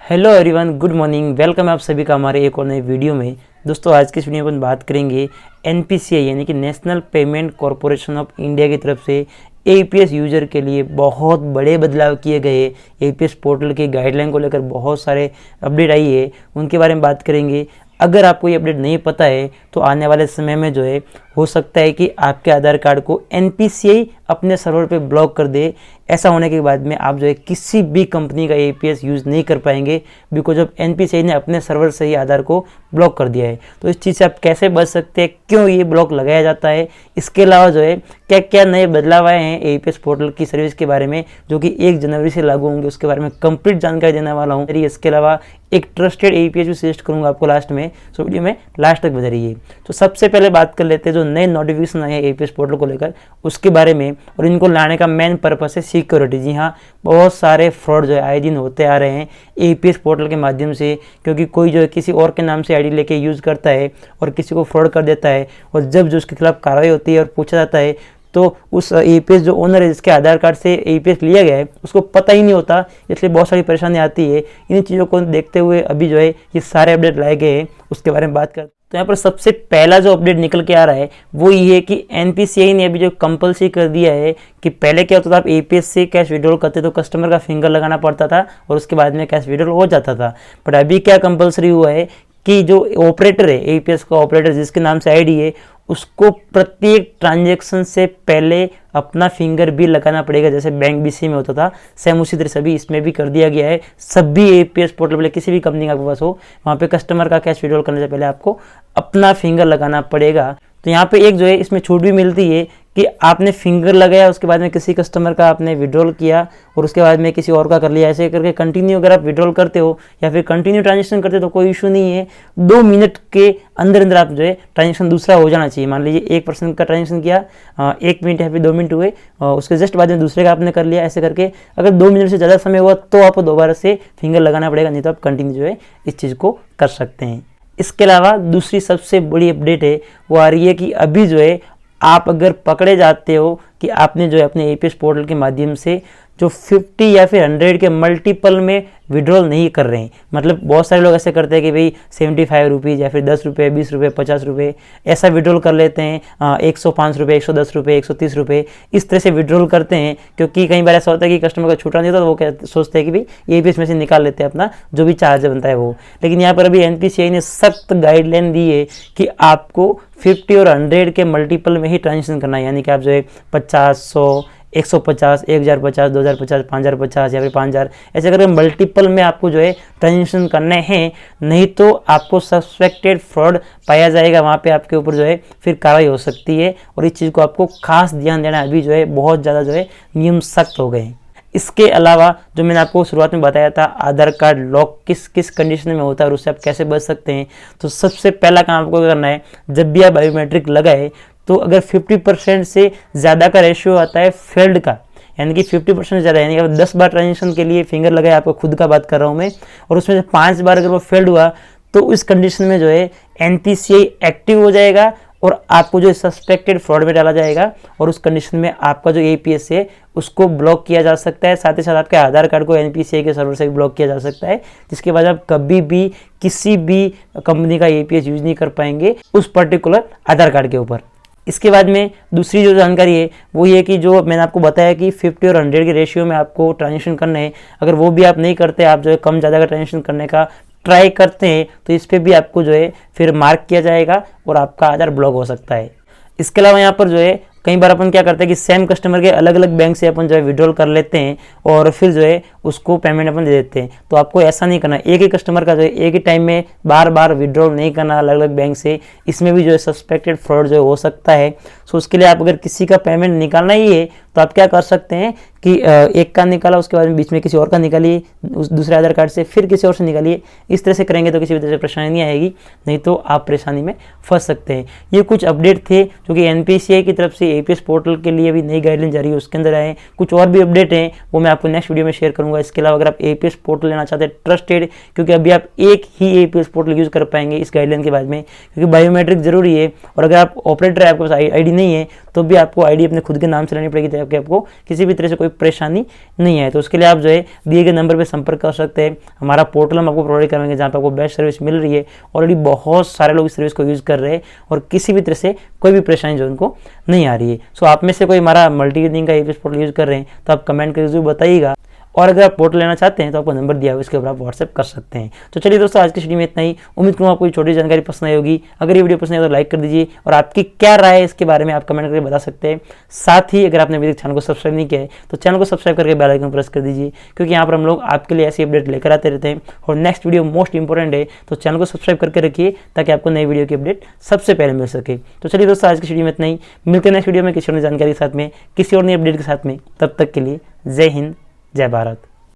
Hello everyone, good morning. Welcome आप सभी का हमारे एक और नए वीडियो में। दोस्तों, आज की इस वीडियो में अपन बात करेंगे एनपीसीआई यानी कि national payment corporation of India की तरफ से एपीएस यूजर के लिए बहुत बड़े बदलाव किए गए। एपीएस पोर्टल की गाइडलाइन को लेकर बहुत सारे अपडेट आई है, उनके बारे में बात करेंगे। अगर आपको ये अपडेट नहीं पता है तो आने वाले समय में जो है हो सकता है कि आपके आधार कार्ड को एनपीसीआई अपने सर्वर पे ब्लॉक कर दे। ऐसा होने के बाद में आप जो है किसी भी कंपनी का एपीएस यूज़ नहीं कर पाएंगे, बिकॉज ऑफ एनपीसीआई ने अपने सर्वर से ही आधार को ब्लॉक कर दिया है। तो इस चीज़ से आप कैसे बच सकते हैं, क्यों ये ब्लॉक लगाया जाता है, इसके अलावा जो है क्या क्या नए बदलाव आए हैं एपीएस पोर्टल की सर्विस के बारे में जो कि 1 जनवरी से लागू होंगे, उसके बारे में कंप्लीट जानकारी देने वाला हूँ। इसके अलावा एक ट्रस्टेड एपीएस भी सजेस्ट करूँगा आपको लास्ट में, सो वीडियो में लास्ट तक बने रहिए। तो सबसे पहले बात कर लेते हैं जो नए नोटिफिकेशन आए हैं एपीएस पोर्टल को लेकर उसके बारे में, और इनको लाने का मेन पर्पस है सिक्योरिटी। जी हाँ, बहुत सारे फ्रॉड जो है आए दिन होते आ रहे हैं एपीएस पोर्टल के माध्यम से, क्योंकि कोई जो है किसी और के नाम से आईडी लेके यूज़ करता है और किसी को फ्रॉड कर देता है, और जब जो उसके खिलाफ कार्रवाई होती है और पूछा जाता है तो उस एपीएस जो ओनर है जिसके आधार कार्ड से एपीएस लिया गया है उसको पता ही नहीं होता, इसलिए बहुत सारी परेशानी आती है। इन चीज़ों को देखते हुए अभी जो है ये सारे अपडेट लाए गए हैं, उसके बारे में बात करते हैं। तो यहाँ पर सबसे पहला जो अपडेट निकल के आ रहा है वो ये है कि एनपीसीआई ने अभी जो कंपल्सरी कर दिया है कि पहले क्या होता था, आप एपीएस से कैश विड्रॉल करते तो कस्टमर का फिंगर लगाना पड़ता था और उसके बाद में कैश विड्रॉल हो जाता था। बट अभी क्या कंपल्सरी हुआ है कि जो ऑपरेटर है एपीएस का ऑपरेटर जिसके नाम से आईडी है उसको प्रत्येक ट्रांजैक्शन से पहले अपना फिंगर भी लगाना पड़ेगा। जैसे बैंक बीसी में होता था, सेम उसी तरह से भी इसमें भी कर दिया गया है। सभी एपीएस पोर्टल पे किसी भी कंपनी का आपके पास हो, वहाँ पे कस्टमर का कैश विड्रॉल करने से पहले आपको अपना फिंगर लगाना पड़ेगा। तो यहाँ पे एक जो है इसमें छूट भी मिलती है कि आपने फिंगर लगाया, उसके बाद में किसी कस्टमर का आपने विड्रॉल किया और उसके बाद में किसी और का कर लिया, ऐसे करके कंटिन्यू अगर आप विड्रॉल करते हो या फिर कंटिन्यू ट्रांजेक्शन करते हो तो कोई इशू नहीं है। 2 मिनट के अंदर अंदर आप जो है ट्रांजेक्शन दूसरा हो जाना चाहिए। मान लीजिए 1% का ट्रांजेक्शन किया, 1 मिनट या फिर 2 मिनट हुए, उसके जस्ट बाद में दूसरे का आपने कर लिया, ऐसे करके अगर 2 मिनट से ज़्यादा समय हुआ तो आपको दोबारा से फिंगर लगाना पड़ेगा, नहीं तो आप कंटिन्यू जो है इस चीज़ को कर सकते हैं। इसके अलावा दूसरी सबसे बड़ी अपडेट है वो आ रही है कि अभी जो है आप अगर पकड़े जाते हो कि आपने जो है अपने एपीएस पोर्टल के माध्यम से जो 50 या फिर 100 के मल्टीपल में विड्रॉल नहीं कर रहे हैं, मतलब बहुत सारे लोग ऐसे करते हैं कि भाई 75 रुपीज़ या फिर 10 रुपये, 20 रुपये, 50 रुपये ऐसा विड्रॉल कर लेते हैं, 105 रुपये, 110 रुपये, 130 रुपये, इस तरह से विड्रॉल करते हैं। क्योंकि कई बार ऐसा होता है कि कस्टमर को छूटा नहीं होता तो वो सोचते हैं कि भाई एपीएस में से निकाल लेते हैं अपना जो भी चार्ज बनता है वो। लेकिन यहाँ पर अभी एनपीसीआई ने सख्त गाइडलाइन दी है कि आपको 50 और 100 के मल्टीपल में ही ट्रांजेक्शन करना है, यानी कि आप जो है 50, 100, 150, 1050, 2050, 5050 या फिर 5000 ऐसे करके मल्टीपल में आपको जो है ट्रांजेक्शन करने हैं, नहीं तो आपको सस्पेक्टेड फ्रॉड पाया जाएगा, वहाँ पे आपके ऊपर जो है फिर कार्रवाई हो सकती है। और इस चीज़ को आपको खास ध्यान देना है, अभी जो है बहुत ज़्यादा जो है नियम सख्त हो गए हैं। इसके अलावा जो मैंने आपको शुरुआत में बताया था आधार कार्ड लॉक किस किस कंडीशन में होता है और उससे आप कैसे बच सकते हैं, तो सबसे पहला काम आपको करना है, जब भी आप बायोमेट्रिक लगाए तो अगर 50% से ज़्यादा का रेशियो आता है फेल्ड का, यानी कि 50% ज़्यादा, यानी कि 10 बार ट्रांजेक्शन के लिए फिंगर लगाए, आपको खुद का बात कर रहा हूँ मैं, और उसमें से 5 बार अगर वो फेल्ड हुआ तो उस कंडीशन में जो है एनपीसीआई एक्टिव हो जाएगा और आपको जो सस्पेक्टेड फ्रॉड में डाला जाएगा, और उस कंडीशन में आपका जो एपीएस है उसको ब्लॉक किया जा सकता है। साथ ही साथ आपके आधार कार्ड को एनपीसीआई के सर्वर से भी ब्लॉक किया जा सकता है, जिसके बाद आप कभी भी किसी भी कंपनी का एपीएस यूज नहीं कर पाएंगे उस पर्टिकुलर आधार कार्ड के ऊपर। इसके बाद में दूसरी जो जानकारी है वो ये कि जो मैंने आपको बताया कि 50 और 100 के रेशियो में आपको ट्रांजेक्शन करना है, अगर वो भी आप नहीं करते, आप जो है कम ज़्यादा का ट्रांजेक्शन करने का ट्राई करते हैं तो इस पर भी आपको जो है फिर मार्क किया जाएगा और आपका आधार ब्लॉक हो सकता है। इसके अलावा यहाँ पर जो है कई बार अपन क्या करते हैं कि सेम कस्टमर के अलग अलग बैंक से अपन जो है विड्रॉल कर लेते हैं और फिर जो है उसको पेमेंट अपन दे देते हैं। तो आपको ऐसा नहीं करना, एक ही कस्टमर का जो है एक ही टाइम में बार बार विड्रॉल नहीं करना अलग अलग बैंक से, इसमें भी जो है सस्पेक्टेड फ्रॉड जो है हो सकता है। सो उसके लिए आप अगर किसी का पेमेंट निकालना ही है तो आप क्या कर सकते हैं कि एक का निकाला, उसके बाद बीच में किसी और का निकालिए, उस दूसरे आधार कार्ड से फिर किसी और से निकालिए। इस तरह से करेंगे तो किसी भी तरह से परेशानी नहीं आएगी, नहीं तो आप परेशानी में फंस सकते हैं। ये कुछ अपडेट थे जो कि एनपीसीआई की तरफ से एपीएस पोर्टल के लिए भी नई गाइडलाइन जारी है, उसके अंदर आए। कुछ और भी अपडेट हैं वो मैं आपको नेक्स्ट वीडियो में शेयर करूंगा। इसके अलावा अगर आप एपीएस पोर्टल लेना चाहते हैं ट्रस्टेड, क्योंकि अभी आप एक ही एपीएस पोर्टल यूज़ कर पाएंगे इस गाइडलाइन के बाद में, क्योंकि बायोमेट्रिक जरूरी है, और अगर आप ऑपरेटर है आपके पास आईडी नहीं है तो भी आपको आईडी अपने खुद के नाम से लेनी पड़ेगी ताकि आपको किसी भी तरह से कोई परेशानी नहीं आए। तो उसके लिए आप जो है दिए गए नंबर पर संपर्क कर सकते हैं। हमारा पोर्टल हम आपको प्रोवाइड करेंगे जहाँ पर आपको बेस्ट सर्विस मिल रही है। ऑलरेडी बहुत सारे लोग इस सर्विस को यूज़ कर रहे हैं और किसी भी तरह से कोई भी परेशानी जो उनको नहीं आ रही है। सो आप में से कोई हमारा मल्टी-गेदिंग का एपीएस पोर्टल यूज़ कर रहे हैं तो आप कमेंट करके जरूर बताइएगा। और अगर आप पोर्टल लेना चाहते हैं तो आपको नंबर दिया हुआ है, इसके ऊपर आप व्हाट्सएप कर सकते हैं। तो चलिए दोस्तों, आज की वीडियो में इतना ही। उम्मीद करूँ आपको छोटी जानकारी पसंद आई होगी। अगर ये वीडियो पसंद आई तो लाइक कर दीजिए और आपकी क्या राय है इसके बारे में आप कमेंट करके बता सकते हैं। साथ ही अगर आपने अभी तक चैनल को सब्सक्राइब नहीं किया है तो चैनल को सब्सक्राइब करके बेल आइकन प्रेस कर दीजिए, क्योंकि यहाँ पर हम लोग आपके लिए ऐसी अपडेट लेकर आते रहते हैं। और नेक्स्ट वीडियो मोस्ट इंपॉर्टेंट है, तो चैनल को सब्सक्राइब करके रखिए ताकि आपको नई वीडियो की अपडेट सबसे पहले मिल सके। तो चलिए दोस्तों, आज की वीडियो में इतना ही। मिलते हैं नेक्स्ट वीडियो में किसी और जानकारी के साथ में, किसी और नई अपडेट के साथ में। तब तक के लिए जय हिंद, जय भारत।